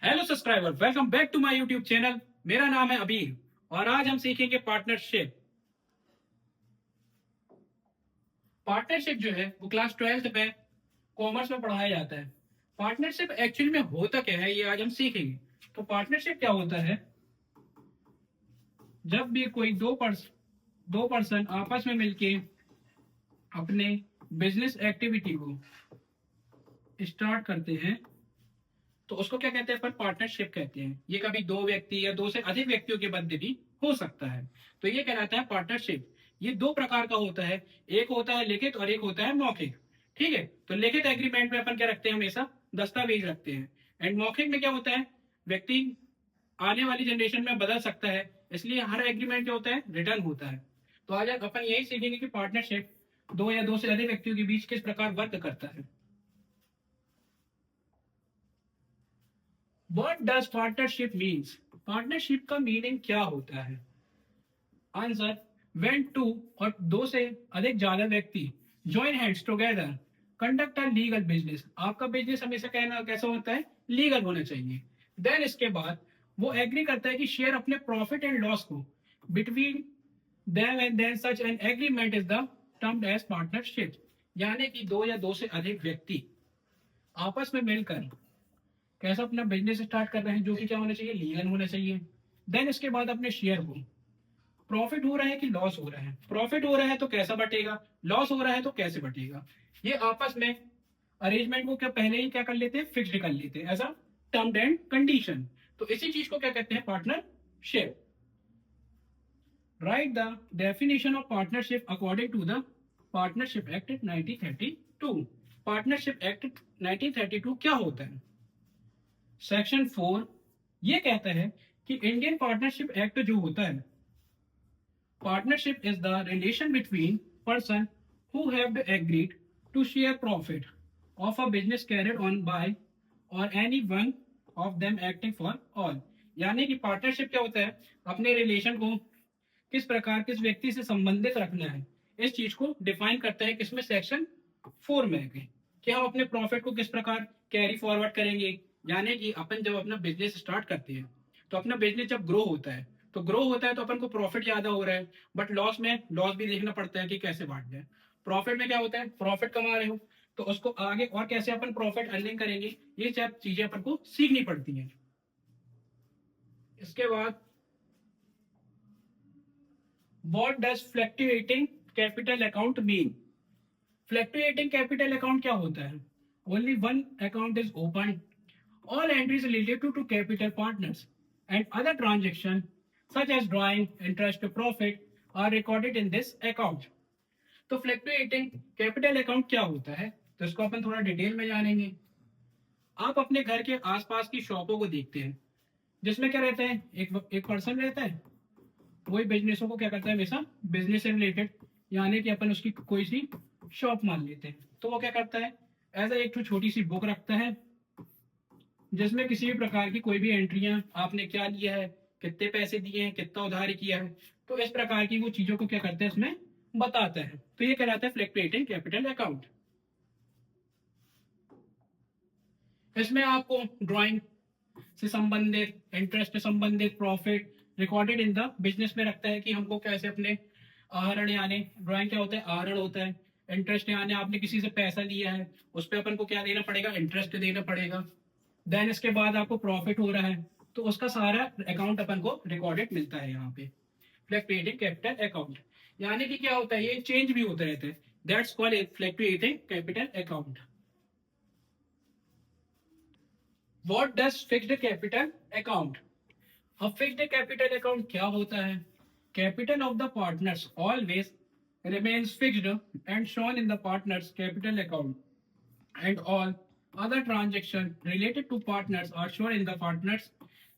Hello subscriber, welcome back to my YouTube channel. मेरा नाम है अबीर और आज हम सीखेंगे पार्टनरशिप। पार्टनरशिप जो है वो क्लास 12th में कॉमर्स में पढ़ाया जाता है। पार्टनरशिप एक्चुअली में होता क्या है ये आज हम सीखेंगे। तो पार्टनरशिप क्या होता है? जब भी कोई दो पर्सन आपस में मिलके अपने बिजनेस एक्टिविटी को स्टार्ट करते हैं तो उसको क्या कहते हैं? अपन पार्टनरशिप कहते हैं। ये कभी दो व्यक्ति या दो से अधिक व्यक्तियों के मध्य भी हो सकता है। तो ये कहलाता है पार्टनरशिप। ये दो प्रकार का होता है, एक होता है लिखित और एक होता है मौखिक। ठीक है, तो लिखित एग्रीमेंट में अपन क्या रखते हैं? हमेशा दस्तावेज रखते हैं। एंड मौखिक में क्या होता है? व्यक्ति आने वाली जनरेशन में बदल सकता है, इसलिए हर एग्रीमेंट जो होता है रिटर्न होता है। तो आज अपन यही सीखेंगे कि पार्टनरशिप दो या दो से अधिक व्यक्तियों के बीच किस प्रकार वर्क करता है। What does partnership means? Partnership का मीनिंग क्या होता है? आंसर, when two और दो से अधिक ज्यादा व्यक्ति join hands together conduct a legal business। आपका बिजनेस हमेशा कहना कैसा होता है? लीगल होना चाहिए। देन इसके बाद वो एग्री करता है कि शेयर अपने प्रॉफिट एंड लॉस को between them and then such an agreement is the termed as partnership. यानी कि दो या दो से अधिक व्यक्ति आपस में मिलकर कैसा अपना बिजनेस स्टार्ट कर रहे हैं, जो कि क्या होना चाहिए? लीगल होना चाहिए। देन इसके बाद अपने शेयर को प्रॉफिट हो रहा है कि लॉस हो रहा है, प्रॉफिट हो रहा है तो कैसा बटेगा, लॉस हो रहा है तो कैसे बटेगा, ये आपस में अरेंजमेंट को क्या पहले ही क्या कर लेते हैं? फिक्स्ड कर लेते हैं as a term and condition. तो इसी चीज को क्या कहते हैं? Partnership. Right the definition of partnership according to the partnership act 1932। Partnership act 1932 क्या होता है? सेक्शन 4 ये कहता है कि इंडियन पार्टनरशिप एक्ट जो होता है, partnership is the relation between person who have agreed to share profit of a business carried on by और any one of them acting for all. यानी कि पार्टनरशिप क्या होता है? अपने रिलेशन को किस प्रकार किस व्यक्ति से संबंधित रखना है, इस चीज को डिफाइन करता है। किसमें? सेक्शन 4 में कि हम अपने प्रॉफिट को किस प्रकार कैरी फॉरवर्ड करेंगे। यानी कि अपन जब अपना बिजनेस स्टार्ट करते हैं तो अपना बिजनेस जब ग्रो होता है तो अपन को प्रॉफिट ज्यादा हो रहा है, बट लॉस में लॉस भी देखना पड़ता है कि कैसे बांटना है। प्रॉफिट में क्या होता है? प्रॉफिट कमा रहे हो तो उसको आगे और कैसे अपन प्रॉफिट अर्निंग करेंगे, ये सब चीजें अपन को सीखनी पड़ती हैं। इसके बाद what does fluctuating capital account mean? Fluctuating capital account क्या होता है? Only one account is open, all entries related to capital partners and other transactions such as drawing, interest, profit are recorded in this account। तो fluctuating capital account क्या होता है? तो इसको अपन थोड़ा डिटेल में जानेंगे। आप अपने घर के आसपास की शॉपों को देखते हैं जिसमें क्या रहता है? एक पर्सन रहता है, वही बिजनेसों को क्या करता है? हमेशा बिजनेस से रिलेटेड, यानी कि अपन उसकी कोई सी शॉप मान लेते हैं तो वो क्या करता है? एज एक छोटी सी बुक रखता है जिसमें किसी भी प्रकार की कोई भी एंट्रियां, आपने क्या लिया है, कितने पैसे दिए हैं, कितना उधार किया है, तो इस प्रकार की वो चीजों को क्या करते हैं? इसमें बताता है। तो ये कहलाता है फ्लक्चुएटिंग कैपिटल अकाउंट। इसमें आपको ड्राइंग से संबंधित, इंटरेस्ट से संबंधित, profit recorded in the business में रखता है कि हमको कैसे अपने आहरण, यानी ड्राइंग क्या होता है? आहरण होता है। इंटरेस्ट यानी आपने किसी से पैसा लिया है, उस पर अपन को क्या देना पड़ेगा? इंटरेस्ट देना पड़ेगा। देन इसके बाद आपको प्रॉफिट हो रहा है तो उसका सारा अकाउंट अपन को रिकॉर्डेड मिलता है यहाँ पे फ्लक्चुएटिंग कैपिटल अकाउंट। यानी कि क्या होता है? ये चेंज भी होता रहता है। That's called fluctuating capital account. What does fixed capital account? अब फिक्स्ड कैपिटल अकाउंट क्या होता है? Capital of the partners always remains fixed and shown in the partners capital account and all other transactions related to partners are shown in the partners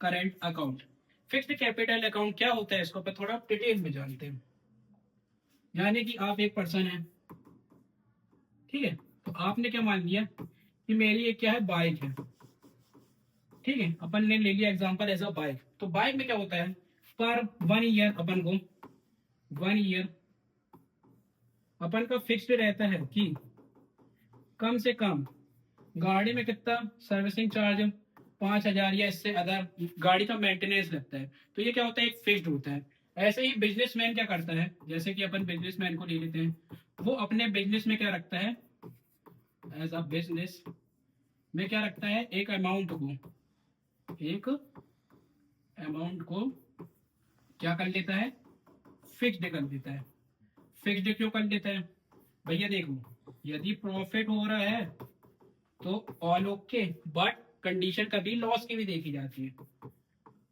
current account। Fixed capital account क्या होता है? इसको पर थोड़ा detail में जानते हैं। यानी कि आप एक पर्सन है, ठीक है, तो आपने क्या मान लिया कि मेरी एक क्या है? बाइक है। ठीक है, अपन ने ले लिया एग्जांपल एज अ बाइक। तो बाइक में क्या होता है? पर 1 ईयर अपन को 1 ईयर अपन का फिक्स्ड रहता है कि कम से कम गाड़ी में कितना सर्विसिंग चार्ज 5,000 या इससे अदर गाड़ी का मेंटेनेंस लगता है, तो ये क्या होता है, एक फिक्स्ड होता है। ऐसे ही बिजनेसमैन क्या करता है, जैसे कि अपन बिजनेसमैन को ले लेते हैं, वो अपने बिजनेस में क्या रखता है, एज अ बिजनेस में क्या रखता है, एक अमाउंट को क्या कर लेता है, फिक्स्ड कर देता है। फिक्स्ड क्यों कर देता है भैया, देखो यदि प्रॉफिट हो रहा है तो ऑल ओके, बट कंडीशन कभी लॉस की भी देखी जाती है।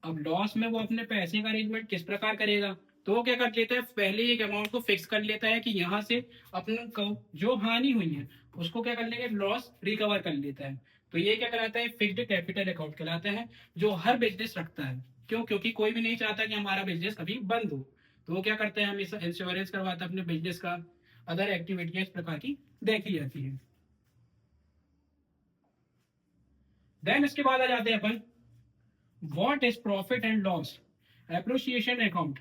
अब लॉस में वो अपने पैसे का अरेंजमेंट किस प्रकार करेगा, तो वो क्या कर लेता है, पहले एक अमाउंट को फिक्स कर लेता है कि यहाँ से अपने को जो हानि हुई है उसको क्या कर लेंगे, लॉस रिकवर कर लेता है। तो ये क्या कहलाता है, फिक्स्ड कैपिटल अकाउंट कहलाता है, जो हर बिजनेस रखता है। क्यों, क्योंकि कोई भी नहीं चाहता कि हमारा बिजनेस कभी बंद हो, तो वो क्या करते हैं, हमेशा इंश्योरेंस करवाता है अपने बिजनेस का, अदर एक्टिविटी इस प्रकार की देखी जाती है। देन इसके बाद आ जाते हैं अपन, what is profit and loss appreciation account.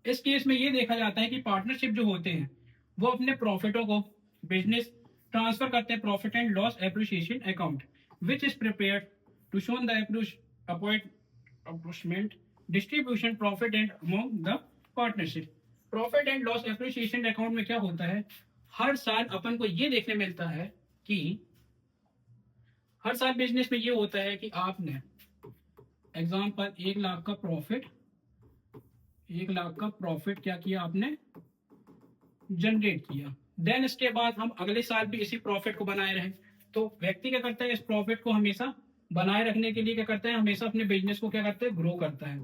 इस केस में ये देखा जाता है कि पार्टनरशिप जो होते हैं वो अपने प्रॉफिटों को बिजनेस ट्रांसफर करते हैं profit and loss appreciation account, which is prepared to show the appointment distribution profit and among the partnership. Profit and loss appreciation account में क्या होता है, हर साल अपन को ये देखने मिलता है कि हर साल बिजनेस में ये होता है कि आपने एग्जाम्पल 1 लाख का प्रॉफिट, 1 लाख का प्रॉफिट क्या किया आपने, जनरेट किया। देन इसके बाद हम अगले साल भी इसी प्रॉफिट को बनाए रहें, तो व्यक्ति क्या करता है, इस प्रॉफिट को हमेशा बनाए रखने के लिए क्या करता है, हमेशा अपने बिजनेस को क्या करता है, ग्रो करता है,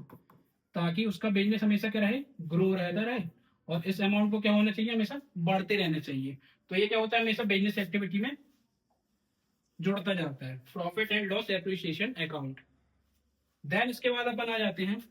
ताकि उसका बिजनेस हमेशा क्या रहे, ग्रो रहता रहे, और इस अमाउंट को क्या होना चाहिए, हमेशा बढ़ते रहना चाहिए। तो ये क्या होता है, हमेशा बिजनेस एक्टिविटी में जुड़ता जाता है, profit and loss appreciation account. Then इसके बाद अपन आ जाते हैं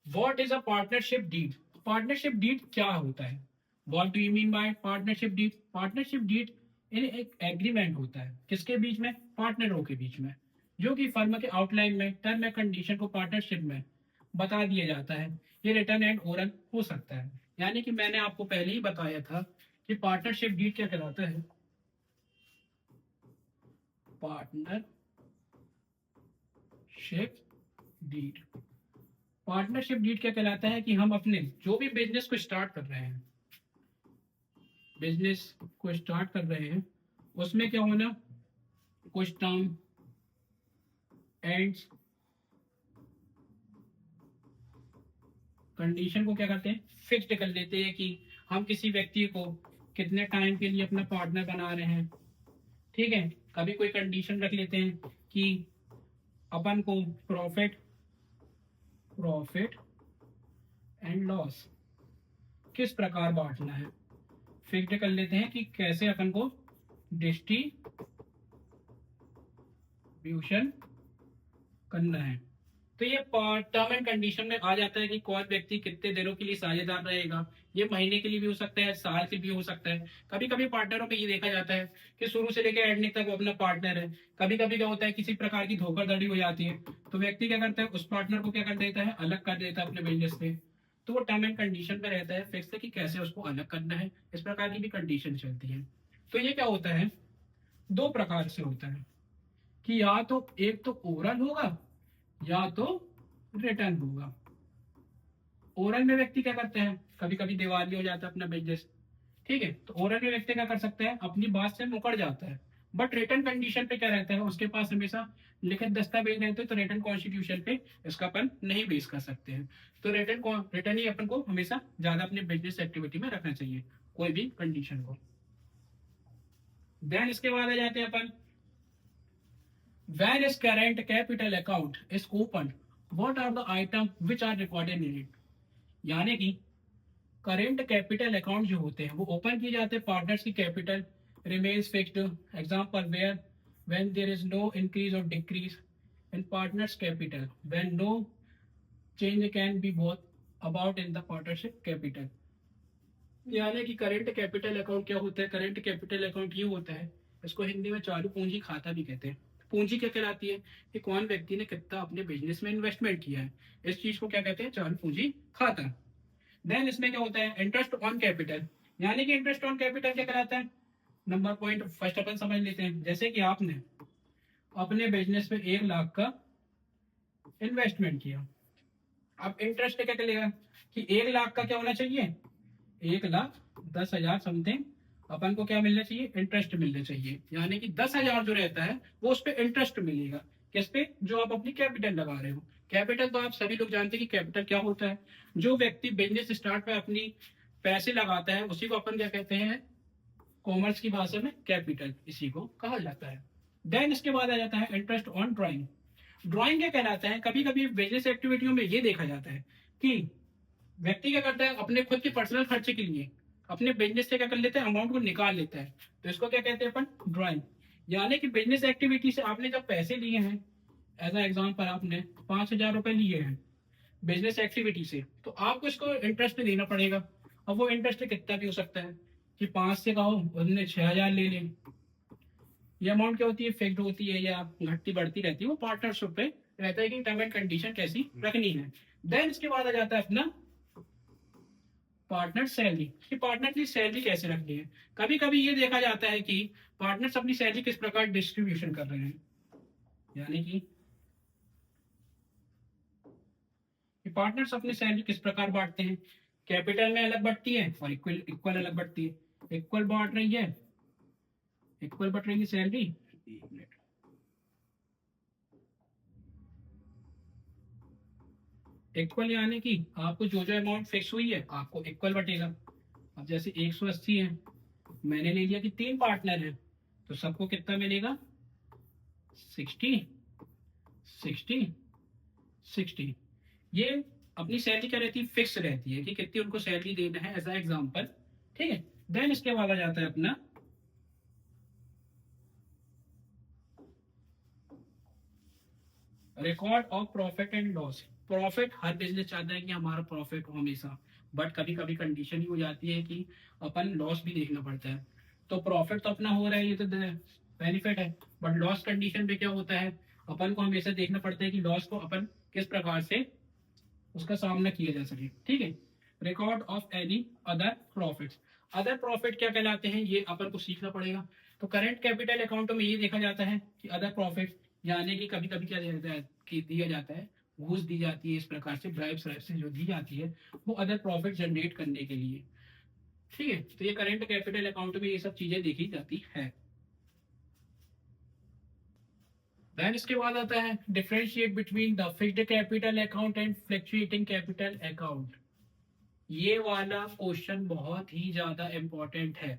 what is a partnership deed. Partnership deed क्या होता है, what do you mean by partnership deed. Partnership deed इन एक एग्रीमेंट होता है, किसके बीच में, पार्टनरों के बीच में, जो कि फर्म के आउटलाइन में टर्म एंड कंडीशन को पार्टनरशिप में बता दिया जाता है। ये रिटर्न एंड ओरल हो सकता है, यानी कि मैंने आपको पहले ही बताया था कि पार्टनरशिप डीड क्या कहलाता है, पार्टनरशिप डीड। पार्टनरशिप डीड क्या कहलाता है कि हम अपने जो भी बिजनेस को स्टार्ट कर रहे हैं, बिजनेस को स्टार्ट कर रहे हैं, उसमें क्या होना, कुछ टर्म एंड कंडीशन को क्या करते हैं, फिक्स्ड कर लेते हैं कि हम किसी व्यक्ति को कितने टाइम के लिए अपना पार्टनर बना रहे हैं। ठीक है, कभी कोई कंडीशन रख लेते हैं कि अपन को प्रॉफिट प्रॉफिट एंड लॉस किस प्रकार बांटना है, फिक्स्ड कर लेते हैं कि कैसे अपन को डिस्ट्रीब्यूशन करना है। तो ये टर्म एंड कंडीशन में आ जाता है कि कौन व्यक्ति कितने दिनों के लिए साझेदार रहेगा। ये महीने के लिए भी हो सकता है, साल के भी हो सकता है। कभी कभी पार्टनरों पे ये देखा जाता है कि शुरू से लेकर एंडिंग तक वो अपना पार्टनर है। कभी कभी क्या होता है, किसी प्रकार की धोखाधड़ी हो जाती है, तो व्यक्ति क्या करता है, उस पार्टनर को क्या कर देता है, अलग कर देता है अपने बिजनेस से। तो वो टर्म एंड कंडीशन पे रहता है फिक्स है कि कैसे उसको अलग करना है, इस प्रकार की भी कंडीशन चलती है। तो ये क्या होता है, 2 प्रकार से होता है कि या तो एक तो ओरल होगा या तो रिटर्न होगा। ओरल में व्यक्ति क्या करते हैं, कभी कभी दिवाली हो जाता है अपना बिजनेस, ठीक है, तो ओरल में व्यक्ति क्या कर सकता है, अपनी बात से मुकर जाता है। बट रिटर्न कंडीशन पे क्या रहता है, उसके पास हमेशा लिखित दस्तावेज रहते हैं, तो रिटर्न कॉन्स्टिट्यूशन पे इसका अपन नहीं बेस कर सकते हैं। तो रिटर्न ही अपन को हमेशा ज्यादा अपने बिजनेस एक्टिविटी में रखना चाहिए, कोई भी कंडीशन को। देन इसके बाद आ जाते हैं अपन, when is current capital account is opened, what are the items which are recorded in it। यानी कि करेंट कैपिटल अकाउंट जो होते हैं वो ओपन किए जाते हैं, पार्टनर्स की capital remains fixed, example where when there is no increase और decrease in partners capital, when no change can be both about in the partnership capital. यानी कि करेंट कैपिटल अकाउंट क्या होता है, करेंट कैपिटल अकाउंट ये होता है, इसको हिंदी में चालू पूंजी खाता भी कहते हैं। पूंजी क्या कहलाती है कि कौन व्यक्ति ने कितना अपने बिजनेस में इन्वेस्टमेंट किया है, इस चीज को क्या कहते हैं, चालू पूंजी खाता। देन इसमें क्या होता है, इंटरेस्ट ऑन कैपिटल, यानी कि इंटरेस्ट ऑन कैपिटल क्या कहलाता है। नंबर पॉइंट फर्स्ट अपन समझ लेते हैं। जैसे कि आपने अपने बिजनेस में 1 लाख का इन्वेस्टमेंट किया, अब इंटरेस्ट क्या करेगा कि 1 लाख का क्या होना चाहिए, 1,10,000 समथिंग अपन को क्या मिलना चाहिए, इंटरेस्ट मिलना चाहिए। यानी कि 10,000 जो रहता है वो उस पर इंटरेस्ट मिलेगा, किस पे, जो आप अपनी कैपिटल लगा रहे हो। कैपिटल तो आप सभी लोग जानते हैं कि कैपिटल क्या होता है। जो व्यक्ति बिजनेस स्टार्ट में अपनी पैसे लगाता है उसी को अपन क्या कहते हैं, कॉमर्स की भाषा में कैपिटल इसी को कहा जाता है। देन इसके बाद आ जाता है इंटरेस्ट ऑन ड्राइंग। ड्राइंग क्या कहलाता है, कभी कभी बिजनेस एक्टिविटियों में ये देखा जाता है कि व्यक्ति क्या करता है, अपने खुद के पर्सनल खर्चे के लिए अपने बिजनेस से क्या कर लेता है, अमाउंट को निकाल लेता है, तो इसको क्या कहते हैं अपन, ड्राइंग। यानी कि बिजनेस एक्टिविटी से आपने जब पैसे लिए हैं, एज अ एग्जाम्पल आपने 5,000 रुपए लिए हैं बिजनेस एक्टिविटी से, तो आपको इसको इंटरेस्ट देना पड़ेगा। अब वो इंटरेस्ट कितना भी हो सकता है कि 5 से कहो उन्होंने 6,000 ले लें। ये अमाउंट क्या होती है, फिक्स्ड होती है या घटती बढ़ती रहती है, वो पार्टनरशिप पे रहता है कि टर्म एंड कंडीशन कैसी रखनी है। देन इसके बाद आ जाता है अपना पार्टनर सैलरी, कि पार्टनर की सैलरी कैसे रखनी है। कभी कभी ये देखा जाता है कि पार्टनर्स अपनी सैलरी किस प्रकार डिस्ट्रीब्यूशन कर रहे हैं, यानी कि पार्टनर्स अपनी सैलरी किस प्रकार बांटते हैं। कैपिटल में अलग बढ़ती है और इक्वल इक्वल अलग बढ़ती है। इक्वल बांट रही है, इक्वल बढ़ रही है सैलरी, इक्वल यानी कि आपको जो जो अमाउंट फिक्स हुई है आपको इक्वल बटेगा। अब जैसे 180 है, मैंने ले लिया कि 3 पार्टनर है, तो सबको कितना मिलेगा, 60 60 60। ये अपनी सैलरी क्या रहती है, फिक्स रहती है कि कितनी उनको सैलरी देना है, एज अ एग्जांपल, ठीक है। देन इसके बाद आ जाता है अपना record of profit and loss. Profit her business चाहता है कि हमारा प्रॉफिट हो हमेशा, बट कभी कभी कंडीशन ही हो जाती है कि अपन लॉस भी देखना पड़ता है। तो प्रॉफिट तो अपना हो रहा है, ये तो बेनिफिट है, बट लॉस कंडीशन पे क्या होता है, अपन को हमेशा देखना पड़ता है कि लॉस को अपन किस प्रकार से उसका सामना किया जा सके, ठीक है। Record of any other profits, other profit क्या कहलाते हैं, ये अपन को सीखना पड़ेगा। तो करंट कैपिटल अकाउंटों में ये देखा जाता है कि अदर प्रॉफिट, यानी कि कभी कभी क्या दिया जाता है कि दिया जाता है, घूस दी जाती है, इस प्रकार से ब्राइब्स से जो दी जाती है वो अदर प्रॉफिट जनरेट करने के लिए, ठीक है। तो ये करंट कैपिटल अकाउंट में ये सब चीजें देखी जाती है। देन इसके बाद आता है differentiate between the fixed capital account and fluctuating capital account. ये वाला क्वेश्चन बहुत ही ज्यादा इंपॉर्टेंट है,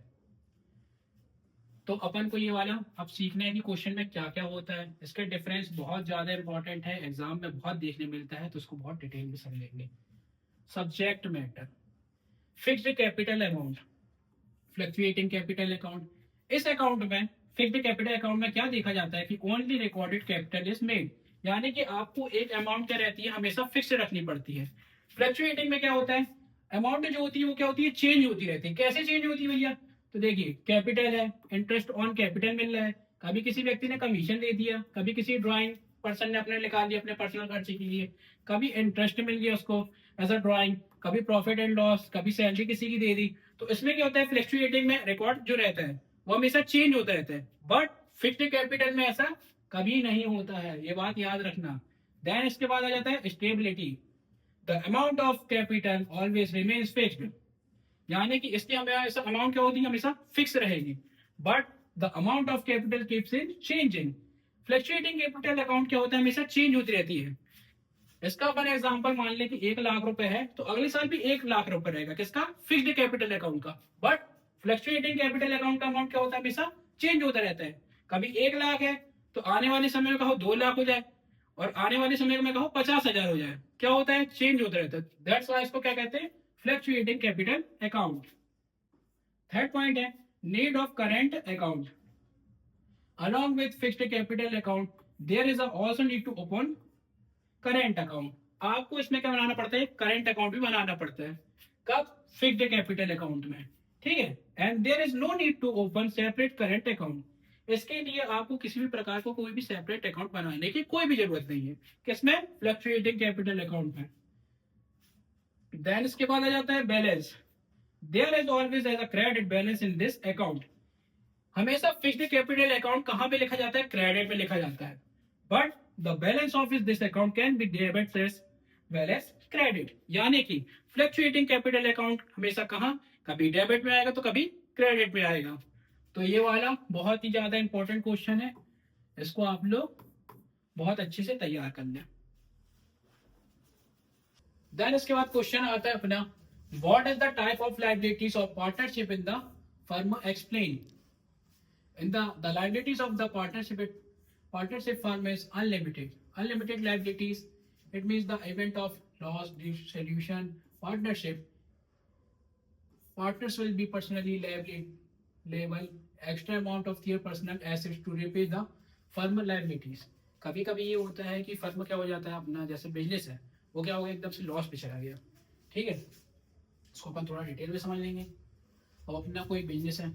तो अपन को ये वाला अब सीखना है कि क्वेश्चन में क्या क्या होता है। इसका डिफरेंस बहुत ज्यादा इंपॉर्टेंट है, एग्जाम में बहुत देखने मिलता है, तो उसको बहुत डिटेल में समझेंगे। Subject matter, fixed capital account, fluctuating capital account. इस अकाउंट में, फिक्स्ड कैपिटल अकाउंट में क्या देखा जाता है कि only recorded capital is made, यानी कि आपको एक अमाउंट क्या रहती है, हमेशा फिक्स रखनी पड़ती है। फ्लक्चुएटिंग में क्या होता है, अमाउंट जो होती है वो क्या होती है, चेंज होती रहती है। कैसे चेंज होती है भैया, तो देखिए कैपिटल है, इंटरेस्ट ऑन कैपिटल मिल रहा है, कभी किसी व्यक्ति ने कमीशन दे दिया, कभी किसी ड्राइंग पर्सन ने अपने निकाल दिया अपने पर्सनल खर्चे के लिए, कभी इंटरेस्ट मिल गया उसको एज अ ड्राइंग, कभी प्रॉफिट एंड लॉस, कभी सैलरी किसी की दे दी। तो इसमें क्या होता है, फ्लक्चुएटिंग में रिकॉर्ड जो रहता है वो हमेशा चेंज होता रहता है, बट फिक्स्ड कैपिटल में ऐसा कभी नहीं होता है, ये बात याद रखना। देन इसके बाद आ जाता है stability, the amount of capital always remains fixed, यानी कि इसकी हमेशा अमाउंट क्या होती है, हमेशा फिक्स रहेगी, but the amount of capital keeps in changing. Fluctuating capital account क्या होता है, हमेशा चेंज होती रहती है। इसका अपन एग्जांपल मान ले कि 1 लाख रुपए है, तो अगले साल भी 1 लाख रुपए रहेगा, किसका, फिक्स्ड कैपिटल अकाउंट का। बट फ्लक्चुएटिंग कैपिटल अकाउंट का अमाउंट क्या होता है, हमेशा चेंज होता रहता है। कभी 1 लाख है तो आने वाले समय में कहो 2 लाख हो जाए, और आने वाले समय में कहो 50,000 हो जाए, क्या होता है, चेंज होता रहता है। दैट्स वाई इसको क्या कहते हैं, fluctuating capital account. Third point है need of current account, along with fixed capital account there is a also need to open current account। आपको इसमें क्या बनाना पड़ता है, करंट अकाउंट भी बनाना पड़ता है, कब, फिक्स्ड कैपिटल अकाउंट में, ठीक है। And there is no need to open separate current account, इसके लिए आपको किसी भी प्रकार को कोई भी सेपरेट अकाउंट बनाने की कोई भी जरूरत नहीं है। किसमें? फ्लक्चुएटिंग कैपिटल अकाउंट में। देन इसके बाद आ जाता है balance. There is always as a credit balance in this account. हमेशा फिक्स्ड कैपिटल अकाउंट कहां पे लिखा जाता है? क्रेडिट में लिखा जाता है। But the balance of this account can be debit as well as credit. यानी कि फ्लक्चुएटिंग कैपिटल अकाउंट हमेशा कहां, कभी डेबिट में आएगा तो कभी क्रेडिट में आएगा। तो ये वाला बहुत ही ज्यादा इंपॉर्टेंट क्वेश्चन है, इसको आप लोग बहुत अच्छे से तैयार कर लें। देन इसके बाद क्वेश्चन आता है अपना, what is the type of liabilities of partnership in the firm? Explain. In the liabilities of the partnership firm is unlimited. Unlimited liabilities, it means the event of loss, dissolution, partnership. Partners will be personally liable extra amount of their personal assets to repay the firm liabilities. कभी कभी ये होता है कि firm क्या हो जाता है, अपना जैसे बिजनेस है वो क्या हो गया, एकदम से लॉस पे चला गया। ठीक है, इसको अपन थोड़ा डिटेल में समझ लेंगे। अब अपना कोई बिजनेस है,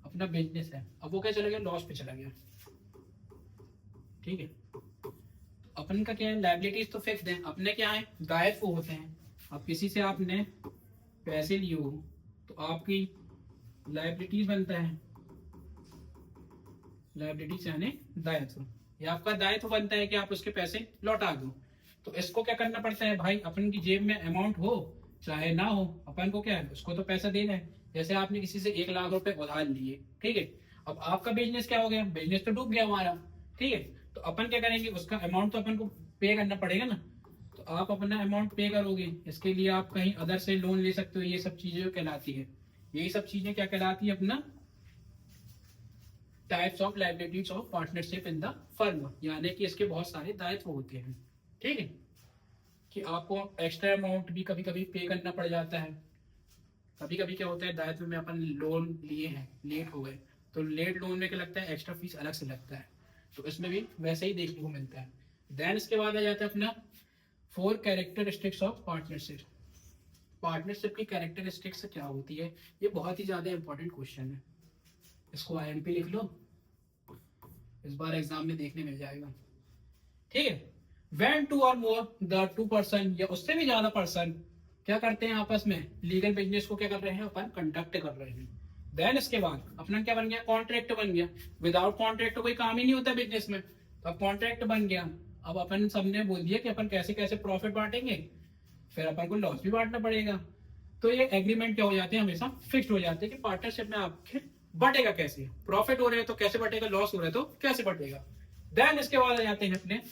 अपना बिजनेस है, अब वो क्या चला गया, लॉस पे चला गया। ठीक है, अपन का क्या है, लायबिलिटीज तो फिक्स्ड है, अपने क्या है, दायित्व होते हैं। अब किसी से आपने पैसे लिए हो तो आपकी लायबिलिटीज बनता है, लायबिलिटीज यानी दायित्व। ये आपका दायित्व बनता है कि आप उसके पैसे लौटा दो। तो इसको क्या करना पड़ता है भाई, अपन की जेब में अमाउंट हो चाहे ना हो, अपन को क्या है, उसको तो पैसा देना है। जैसे आपने किसी से 1 लाख रुपए उधार लिए, ठीक है, अब आपका बिजनेस क्या हो गया, बिजनेस तो डूब गया हमारा। ठीक है, तो अपन क्या करेंगे, उसका अमाउंट तो अपन को पे करना पड़ेगा ना। तो आप अपना अमाउंट पे करोगे, इसके लिए आप कहीं अदर से लोन ले सकते हो। ये सब चीजें कहलाती है, यही सब चीजें क्या कहलाती है, अपना types of liabilities of partnership in the firm. यानी कि इसके बहुत सारे दायित्व होते हैं। ठीक है, कि आपको एक्स्ट्रा अमाउंट भी कभी कभी पे करना पड़ जाता है। कभी कभी क्या होता है, दायित्व में अपन लोन लिए हैं, लेट हो गए, तो लेट लोन में क्या लगता है, एक्स्ट्रा फीस अलग से लगता है। तो इसमें भी वैसे ही देखने को मिलता है। देन इसके बाद आ जाता है अपना 4 कैरेक्टरिस्टिक्स ऑफ पार्टनरशिप। पार्टनरशिप की कैरेक्टरिस्टिक्स क्या होती है, ये बहुत ही ज्यादा इंपॉर्टेंट क्वेश्चन है। इसको IMP लिख लो, इस बार एग्जाम में देखने मिल जाएगा। ठीक है, when 2 or more the 2 person या उससे भी ज्यादा पर्सन क्या करते हैं, आपस में लीगल बिजनेस को क्या कर रहे हैं, अपन कंडक्ट कर रहे हैं। देन इसके बाद अपना क्या बन गया, कॉन्ट्रैक्ट बन गया। विदाउट कॉन्ट्रैक्ट तो कोई काम ही नहीं होता बिजनेस में, तो अब कॉन्ट्रैक्ट बन गया। अब अपन सबने बोल दिया कि अपन कैसे कैसे प्रॉफिट बांटेंगे, फिर अपन को लॉस भी बांटना पड़ेगा। तो ये एग्रीमेंट क्या हो जाते हैं, हमेशा फिक्स्ड हो जाते हैं कि पार्टनरशिप में आपके बटेगा कैसे, प्रॉफिट हो रहे हैं तो कैसे बटेगा, लॉस हो रहा है तो कैसे बटेगा। देन इसके बाद आ जाते हैं अपने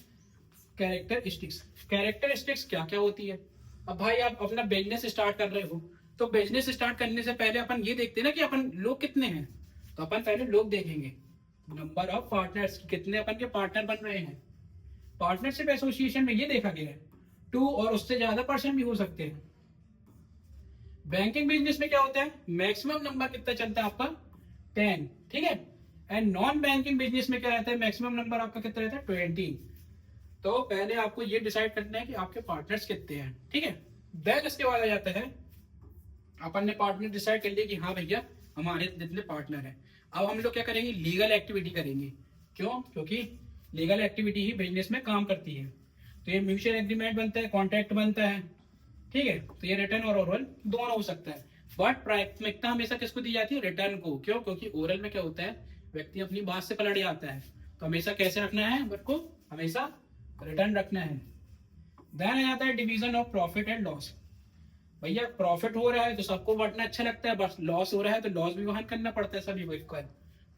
कैरेक्टरिस्टिक्स। कैरेक्टरिस्टिक्स क्या क्या होती है। अब भाई आप अपना बिजनेस स्टार्ट कर रहे हो, तो बिजनेस स्टार्ट करने से पहले अपन ये देखते हैं ना कि अपन लोग कितने हैं। तो अपन पहले लोग देखेंगे, नंबर ऑफ पार्टनर्स, कितने अपन के पार्टनर बन रहे हैं। पार्टनरशिप एसोसिएशन में ये देखा गया है 2 और उससे ज्यादा पर्सन भी हो सकते हैं। बैंकिंग बिजनेस में क्या होता है, मैक्सिमम नंबर कितना चलता है आपका, 10। ठीक है, एंड नॉन बैंकिंग बिजनेस में क्या रहता है, मैक्सिमम नंबर आपका कितना रहता है, 20। तो पहले आपको ये डिसाइड करना है कि आपके पार्टनर्स कितने हैं। ठीक है, देन इसके बाद आ जाता है, अपन ने पार्टनर डिसाइड कर लिया कि हाँ भैया हमारे जितने पार्टनर हैं। अब हम लोग क्या करेंगे, लीगल एक्टिविटी करेंगे। क्यों, क्योंकि लीगल एक्टिविटी ही बिजनेस में काम करती है। तो ये म्यूचुअल एग्रीमेंट बनता है, कॉन्ट्रैक्ट बनता है। ठीक है, तो ये रिटर्न और ओरल दोनों हो सकता है, बट प्राथमिकता हमेशा किसको दी जाती है, रिटर्न को। क्यों, क्योंकि ओरल में क्या होता है, व्यक्ति अपनी बात से पलट जाता है। तो हमेशा कैसे रखना है, को हमेशा रिटर्न रखना है। देन आ जाता है division of profit and loss. भैया प्रॉफिट हो रहा है तो सबको बांटना अच्छा लगता है, बस लॉस हो रहा है तो लॉस भी वहन करना पड़ता है सभी को।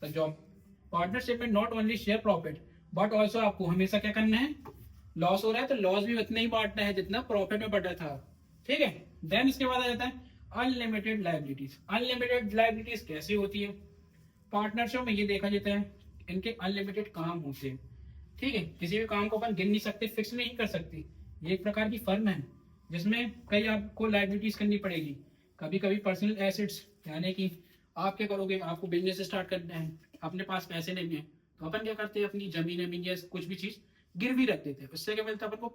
तो जॉब पार्टनरशिप में not only share profit but also आपको हमेशा क्या करना है, लॉस हो रहा है तो लॉस भी उतना ही बांटना है जितना प्रॉफिट में बढ़ा था। ठीक है, देन इसके बाद आ जाता है अनलिमिटेड लायबिलिटीज। अनलिमिटेड लायबिलिटीज कैसी होती है, पार्टनरशिप में ये देखा जाता है इनके अनलिमिटेड काम होते हैं। ठीक है, किसी भी काम को अपन गिन नहीं सकते, फिक्स नहीं कर सकती। ये एक प्रकार की फर्म है जिसमें कई आपको लायबिलिटीज करनी पड़ेगी। कभी कभी पर्सनल एसेट्स, यानी कि आप क्या करोगे, आपको बिजनेस स्टार्ट करना है, अपने पास पैसे नहीं है, तो अपन क्या करते हैं, अपनी जमीन या कुछ भी चीज गिरवी रख देते हैं। उससे क्या मिलता है, अपन को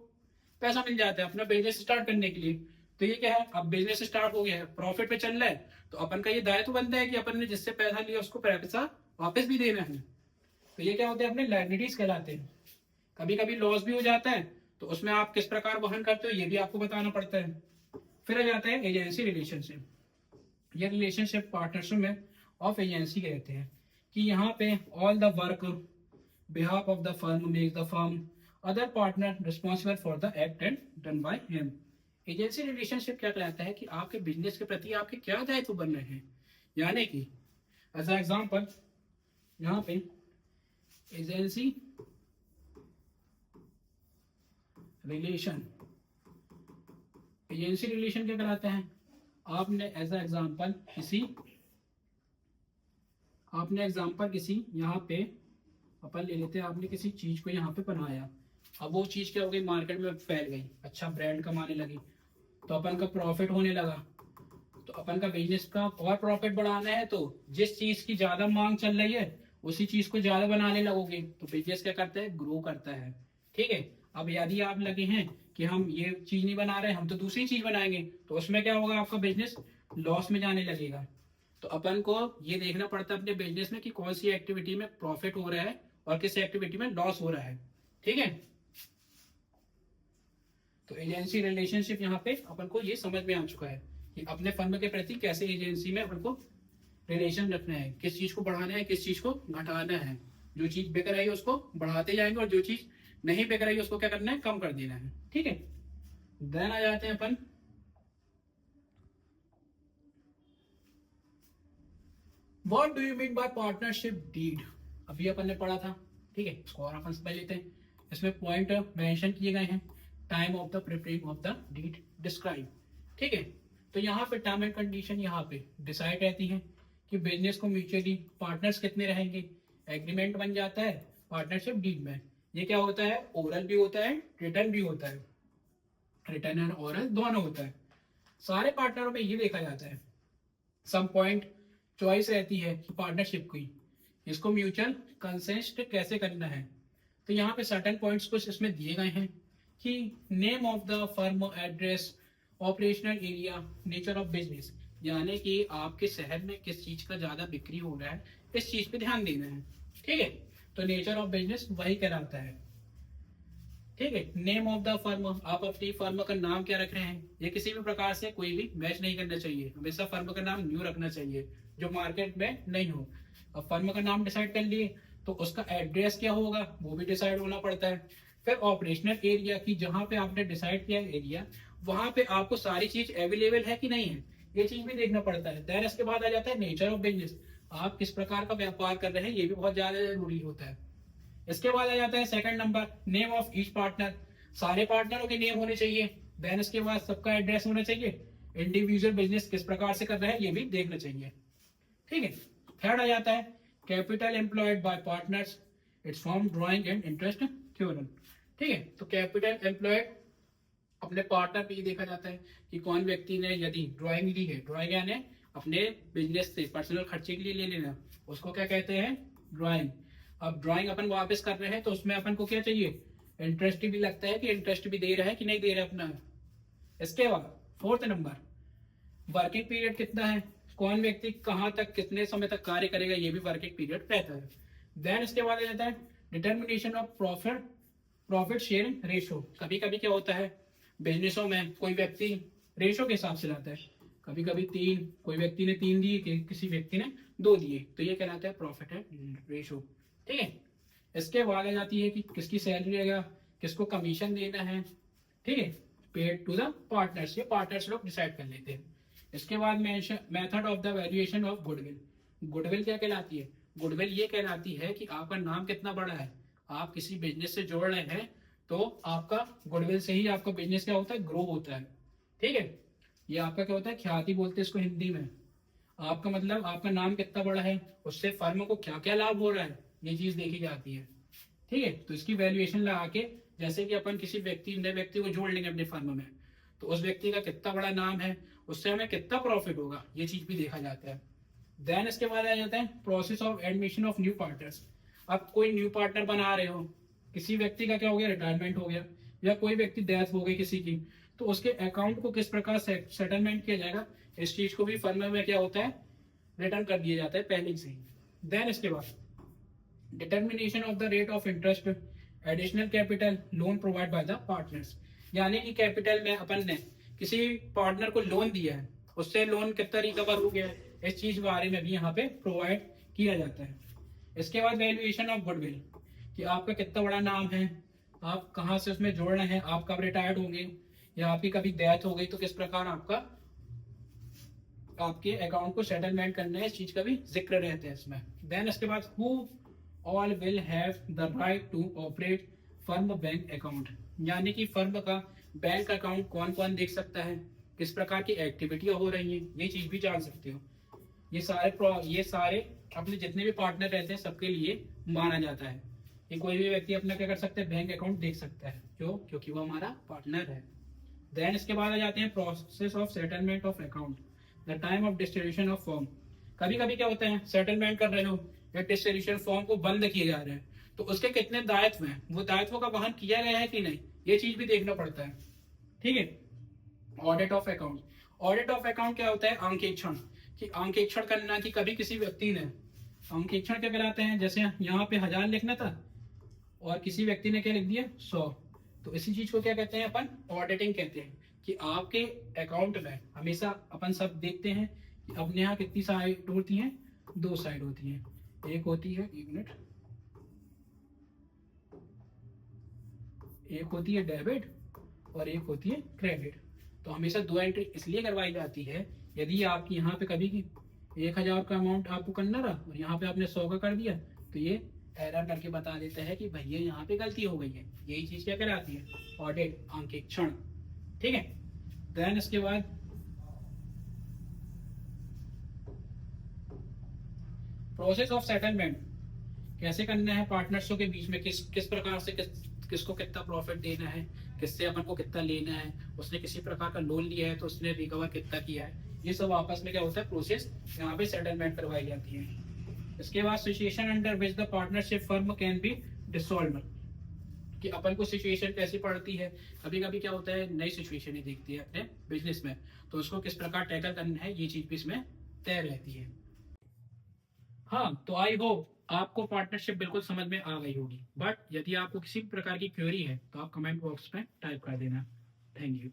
पैसा मिल जाता है अपना बिजनेस स्टार्ट करने के लिए। तो ये क्या है, अब बिजनेस स्टार्ट हो गया है, प्रॉफिट पे चल रहा है, तो अपन का ये दायित्व बनता है कि अपन ने जिससे पैसा लिया उसको पैसा वापस भी देना है। तो ये क्या होते हैं, अपने लायबिलिटीज कहलाते हैं। कभी कभी लॉस भी हो जाता है, तो उसमें आप किस प्रकार वहन करते हो ये भी आपको बताना पड़ता है। फिर आ जाता है एजेंसी रिलेशनशिप। ये रिलेशनशिप पार्टनरशिप में ऑफ एजेंसी कहते हैं कि यहाँ पे all the work behalf of the firm make the firm other partner responsible for the act and done by him. Agency relationship क्या कहलाता है कि आपके बिजनेस के प्रति आपके क्या दायित्व बन रहे हैं, यानी कि एज एग्जाम्पल यहाँ पे एजेंसी रिलेशन, एजेंसी रिलेशन क्या कहलाता है, आपने एज एग्जाम्पल किसी यहाँ पे अपन ले लेते हैं, आपने किसी चीज को यहाँ पे बनाया, अब वो चीज क्या हो गई, मार्केट में फैल गई, अच्छा ब्रांड कमाने लगी, तो अपन का प्रॉफिट होने लगा। तो अपन का बिजनेस का और प्रॉफिट बढ़ाना है, तो जिस चीज की ज्यादा मांग चल रही है उसी चीज को ज्यादा बनाने लगोगे, तो बिजनेस क्या करता है, ग्रो करता है। ठीक है, अब यदि आप लगे हैं कि हम ये चीज नहीं बना रहे, हम तो दूसरी चीज बनाएंगे, तो उसमें क्या होगा, आपका बिजनेस लॉस में जाने लगेगा। तो अपन को ये देखना पड़ता है अपने बिजनेस में कि कौन सी एक्टिविटी में प्रॉफिट हो रहा है और किस एक्टिविटी में लॉस हो रहा है। ठीक है, तो एजेंसी रिलेशनशिप यहाँ पे अपन को ये समझ में आ चुका है कि अपने फर्म के प्रति कैसे एजेंसी में अपन को रिलेशन रखना है, किस चीज को बढ़ाना है, किस चीज को घटाना है। जो चीज बिक रही है उसको बढ़ाते जाएंगे और जो चीज नहीं बिक रही है उसको क्या करना है, कम कर देना है। ठीक है, देन आ जाते हैं अपन what do you mean by partnership deed. अभी अपन ने पढ़ा था, ठीक है, इसको और अपन समझ लेते हैं। इसमें पॉइंट मेंशन किए गए हैं, time of the preparing of the deed describe. ठीक है, तो यहाँ पे टर्म एंड कंडीशन यहाँ पे डिसाइड रहती है कि बिजनेस को म्यूचुअली पार्टनर्स कितने रहेंगे, एग्रीमेंट बन जाता है पार्टनरशिप डीड में। ये क्या होता है, ओरल भी होता है, रिटर्न भी होता है, रिटर्न एंड ओरल दोनों होता है। सारे पार्टनरों में ये देखा जाता है, सम पॉइंट चॉइस रहती है कि पार्टनरशिप की इसको म्यूचुअल कंसेंट कैसे करना है। तो यहाँ पे सर्टेन पॉइंट्स कुछ इसमें दिए गए हैं कि name of the firm, address, operational area, nature of business, यानी कि आपके शहर में किस चीज का ज्यादा बिक्री हो रहा है इस चीज पे ध्यान देना है। ठीक है, तो नेचर ऑफ बिजनेस वही कहलाता है। ठीक है, नेम ऑफ द फर्म, आप अपनी फर्म का नाम क्या रख रहे हैं, ये किसी भी प्रकार से कोई भी मैच नहीं करना चाहिए, हमेशा फर्म का नाम न्यू रखना चाहिए जो मार्केट में नहीं हो। अब फर्म का नाम डिसाइड कर लिए तो उसका एड्रेस क्या होगा वो भी डिसाइड होना पड़ता है। फिर ऑपरेशनल एरिया की, जहां पे आपने डिसाइड किया एरिया वहां पे आपको सारी चीज अवेलेबल है कि नहीं है, ये चीज भी देखना पड़ता है। देन इसके बाद आ जाता है नेचर ऑफ बिजनेस, आप किस प्रकार का व्यापार कर रहे हैं, ये भी बहुत ज्यादा जरूरी होता है। इसके बाद आ जाता है second number, name of each partner, सारे पार्टनरों के नेम होने चाहिए। देन इसके बाद सबका एड्रेस होना चाहिए, इंडिविजुअल बिजनेस किस प्रकार से कर रहे हैं ये भी देखना चाहिए। ठीक है, थर्ड आ जाता है capital employed by partners, it's form drawing and interest theorem. ठीक है, तो कैपिटल एम्प्लॉयड अपने पार्टनर पे ही देखा जाता है कि कौन व्यक्ति ने यदि ड्राइंग ली है, ड्राइंग यानी अपने बिजनेस से पर्सनल खर्चे के लिए ले लेना, उसको क्या कहते हैं, ड्राइंग। अब ड्राइंग अपन वापस कर रहे हैं तो उसमें अपन को क्या चाहिए, इंटरेस्ट भी लगता है कि इंटरेस्ट भी दे रहा है कि नहीं दे रहा है अपना। इसके बाद फोर्थ नंबर, वर्किंग पीरियड कितना है, कौन व्यक्ति कहाँ तक कितने समय तक कार्य करेगा, ये भी वर्किंग पीरियड रहता है। देन इसके बाद आ जाता है determination of profit sharing ratio. कभी कभी क्या होता है बिजनेसों में कोई व्यक्ति रेशो के हिसाब से लाता है, कभी कभी 3, कोई व्यक्ति ने 3 दिए, किसी व्यक्ति ने 2 दिए, तो ये कहलाता है प्रॉफिट एंड रेशो। ठीक है, इसके बाद आ जाती है कि किसकी सैलरी रहेगा, किसको कमीशन देना है। ठीक है, पेड टू द पार्टनर्स, ये पार्टनर्स लोग डिसाइड कर लेते हैं। इसके बाद method of the valuation of goodwill. Goodwill क्या कहलाती है, गुडविल ये कहलाती है कि आपका नाम कितना बड़ा है, आप किसी बिजनेस से जोड़ रहे हैं तो आपका गुडविल से ही आपका बिजनेस क्या होता है, ग्रो होता है। ठीक है, ये आपका क्या होता है, ख्याति बोलते हैं इसको हिंदी में। आपका मतलब आपका नाम कितना बड़ा है, उससे फर्म को क्या क्या लाभ हो रहा है, ये चीज देखी जाती है। ठीक है, तो इसकी वैल्यूएशन लगा के, जैसे कि अपन किसी नए व्यक्ति को जोड़ लेंगे अपने फर्म में, तो उस व्यक्ति का कितना बड़ा नाम है, उससे हमें कितना प्रॉफिट होगा, ये चीज भी देखा जाता है। देन इसके बाद आ जाता है process of admission of new partners. अब कोई न्यू पार्टनर बना रहे हो, किसी व्यक्ति का क्या हो गया, रिटायरमेंट हो गया, या कोई व्यक्ति डेथ हो गई किसी की, तो उसके अकाउंट को किस प्रकार सेटलमेंट किया जाएगा, इस चीज को भी फर्म में क्या होता है, रिटर्न कर दिया जाता है पहले से ही। देन इसके बाद determination of the rate of interest, additional capital loan provide by the partners, यानी कि कैपिटल में अपन ने किसी पार्टनर को लोन दिया है, उससे लोन कितना रिकवर हो गया है, इस चीज के बारे में भी यहाँ पे प्रोवाइड किया जाता है। इसके बाद वैल्यूएशन ऑफ गुडविल, कि आपका कितना बड़ा नाम है, आप कहाँ से उसमें जोड़ रहे हैं, आप कब रिटायर्ड होंगे या आपकी कभी डेथ हो गई तो किस प्रकार आपका आपके अकाउंट को सेटलमेंट करना है, इस चीज का भी जिक्र रहता है इसमें। देन इसके बाद who all will have the right to operate firm bank account, यानी कि फर्म का बैंक अकाउंट कौन कौन देख सकता है, किस प्रकार की एक्टिविटियां हो रही हैं, ये चीज भी जान सकते हो। ये सारे अपने जितने भी पार्टनर रहते हैं सबके लिए माना जाता है कि कोई भी व्यक्ति अपना क्या कर सकता है, बैंक अकाउंट देख सकता है, क्यों, क्योंकि वो हमारा पार्टनर है। देन इसके बाद आ जाते हैं process of settlement of account, the time of distribution of form. कभी कभी क्या होता है, सेटलमेंट कर रहे हो या डिस्ट्रीब्यूशन फॉर्म को बंद किए जा रहे हैं, तो उसके कितने दायित्व हैं, वो दायित्वों का वहन किया गया है कि नहीं, ये चीज भी देखना पड़ता है। ठीक है। Audit of account, audit of account क्या होता है, अंकेक्षण, कि अंकेक्षण करना, कि कभी किसी व्यक्ति ने अंकेक्षण क्या कराते हैं, जैसे यहाँ पे 1000 लिखना था और किसी व्यक्ति ने क्या लिख दिया 100, तो इसी चीज को क्या कहते हैं अपन, ऑडिटिंग कहते हैं। कि आपके अकाउंट में हमेशा अपन सब देखते हैं कि अपने यहाँ कितनी साइड होती हैं, 2 साइड होती हैं, एक होती है, एक मिनट, एक होती है डेबिट और एक होती है क्रेडिट। तो हमेशा 2 एंट्री इसलिए करवाई जाती है, यदि आपकी यहाँ पे कभी की 1000 का अमाउंट आपको करना रहा और यहाँ पे आपने 100 का कर दिया, तो ये एरर करके बता देता है कि भैया यहाँ पे गलती हो गई है। यही चीज क्या कराती है, ऑडिट, अंकेक्षण। ठीक है। देन इसके बाद प्रोसेस ऑफ सेटलमेंट, कैसे करना है पार्टनर्सों के बीच में, किस प्रकार से किसको कितना प्रॉफिट देना है, किससे अपन को कितना लेना है, उसने किसी प्रकार का लोन लिया है तो उसने रिकवर कितना किया है, ये सब आपस में क्या होता है, प्रोसेस यहाँ पे सेटलमेंट करवाई जाती है। इसके बाद situation under which the partnership firm can be dissolve, कि अपन को सिचुएशन कैसी पड़ती है, कभी कभी क्या होता है, नई सिचुएशन ही देखती है अपने बिजनेस में, तो उसको किस प्रकार टैकल करना है, ये चीज भी इसमें तय रहती है। हाँ, तो आई होप आपको पार्टनरशिप बिल्कुल समझ में आ गई होगी, बट यदि आपको किसी भी प्रकार की क्वेरी है तो आप कमेंट बॉक्स में टाइप कर देना। Thank you.